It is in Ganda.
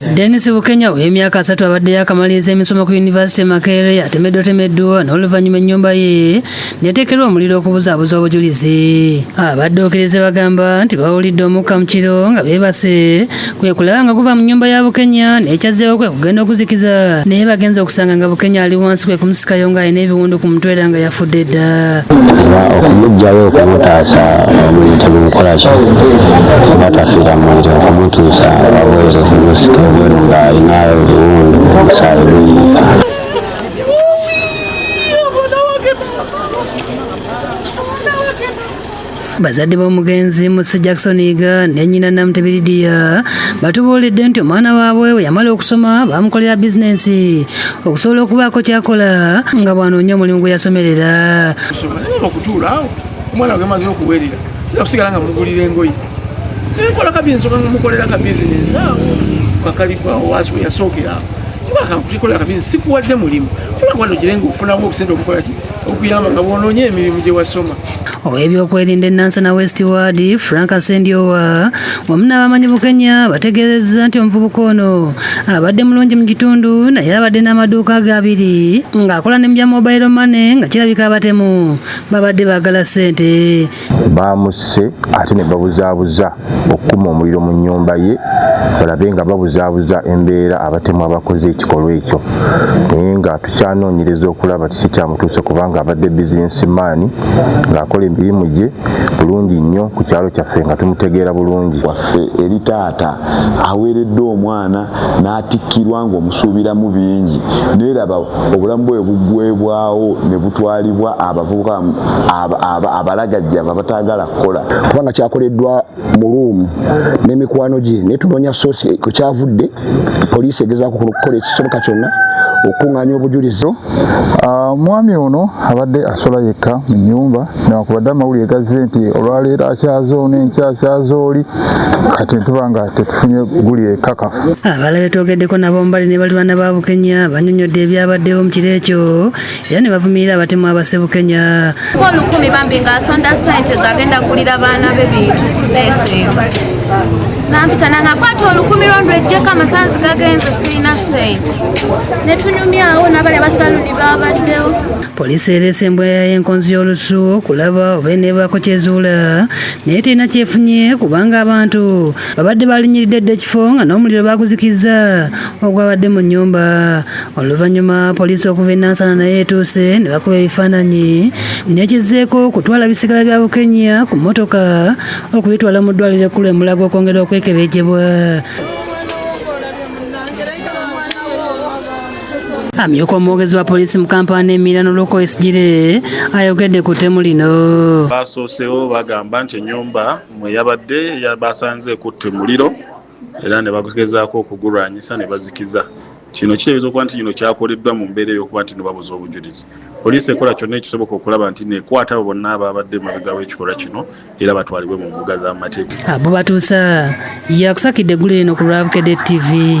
Dennis Bukenya w'emyaka 3 abadde yakamaliza emisomo ku University Makerere atemeddwa n'oluvannyuma ennyumba ye yateekerwa omuliro okubuzaabuza obujulizi. Abadde okkirize bagamba nti bawulidde omukka mu kiro nga beebase kwe kulaba nga guva mu nnyumba ya Bukenya n'ekyazzeewo kwe kugenda okuzikiza naye bagenze okusanga nga Bukenya ali wansi kwe kumusikayo ng'alina ebiwundu ku mutwe era nga yafudde dda. Okumugjayo okumutaasa omuntu mukola ki batafiira mu muliro okumutuusa aweere kumusika nga alina ebiwundu omusaayi bungi. Bazadde b'omugenzi Musa Jackson Yiga ne nnyina Namutebe Lydia batubuulidde nti omwana waabwe bwe yamala okusoma baamukolera bizinensi okusobola okubaako kyakola nga bw'anoonya omulimu gwe yasomerera. Okutuula awo omwana we amaze okuwerera sira kusigala nga mugulira engoye nkola kabizinensi nga mukolera kabizinensi awo akalikwa waasi we yasookera akakukolera kabizinensi sikuwadde mulimu olagwano girenga okufunamu obusente okukola ki okuyamba nga bwonoonye emirimu gye wasoma. Ow'ebyokwerinda Nansana West Ward Frank Sendiowa wamu n'abamanyi Bukenya bategeezezza nti omuvubuka ono abadde mulungi mu kitundu naye abadde n'amaduuka ge abiri ng'akola ne bya mobile money nga kirabika abatemu babadde baagala ssente. Baamusse ate ne babuzaabuza okukuma omuliro mu nnyumba ye balabe nga babuzaabuza embeera abatemu abakoze ekikolwa ekyo naye nga tukyanoonyereza okulaba kiki kyamutuuse kubanga abadde bizinensi maani ng'akola emirimu gye bulungi nnyo ku kyalo kyaffe nga tumutegeera bulungi. Waffe eri taata aweeredde omwana n'atikkirwa ng'omusuubiramu bingi neeraba obulamu bwe buggwebwawo ne butwalibwa abavubuka abalagajja abataagala kukola kubanga kyakoleddwa mu luumu n'emikwano gye naye tunoonya soosi ku kyavudde poliisi egezaako kukola ekisoboka kyonna okuŋŋaanya obujulizi. Mwami ono abadde asola yekka mu nnyumba newankubadde amawulire gazze nti olwaleero akyazoona enkya akyazooli kati ntuba nga tetufunye guli ekkakafu. Abalala betwogeddeko nabo mbali ne balwana ba Bukenya bannyonnyodde ebyabaddewo mu kiro ekyo era ne bavumirira abatemu abase Bukenya. Olukumi bambi ng'asonda ssente zagenda kulira baana be bintu beesenga nampita nanga kwata olukumi lwandwe ejjeko amasanzi gagenze sirina ssente netunyumyawo n'abali abasaluni babaddewo. Poliisi ereese embwa y'enkonzi y'olusu okulaba oba eneebaako kyezuula naye terina kyefunye kubanga abantu babadde balinyiridde dda ekifo nga n'omuliro baaguzikizza ogwabadde mu nnyumba. Oluvannyuma poliisi okuva e Nansana naye etuuse ne bakuba ebifaananyi n'ekizzeeko kutwala bisigala bya Bukenya ku mmotoka okubitwala mu ddwaliro ekkulu e Mulago okwongera okwekebejjebwa. Amyuka omwogezi wa poliisi mu kampala Emirano Local SGire ayogedde ku ttemu lino. Basoosewo bagamba nti ennyumba mwe yabadde basanze ekutte muliro era ne bagezaako okugulwanyisa ne bazikiza. Kino kitegeeza okuba nti kino kyakoleddwa mu mbeera ey'okuba nti babuza obujulizi. Poliisi ekola kyonna ekisoboka okulaba nti neekwata abo bonna ababadde emabega w'ekikolwa kino era batwalibwe mu mbuga z'amateeka. Abo batuusa yakusakidde eggulu eno ku Lwabukedde TV.